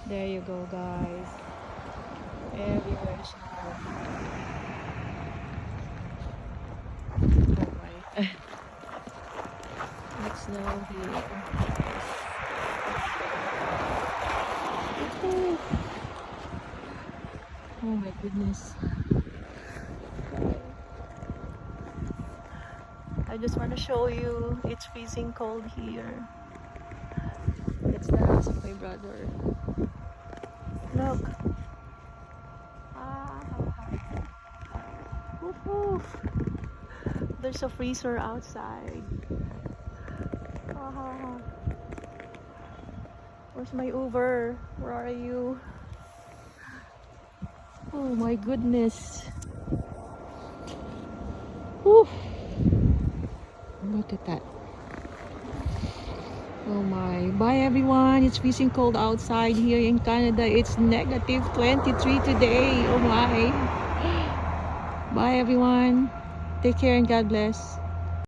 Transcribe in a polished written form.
There you go, guys. Everywhere is snow. Oh my. It's snow here. Woohoo. Oh my goodness. I just want to show you it's freezing cold here. It's the house of my brother. Look. Ah. Woohoo. There's a freezer outside. Ah. Where's my Uber? Where are you? Oh my goodness. Whew. Look at that. Oh my. Bye everyone. It's freezing cold outside here in Canada. It's negative 23 today. Oh my. Bye everyone. Take care and God bless.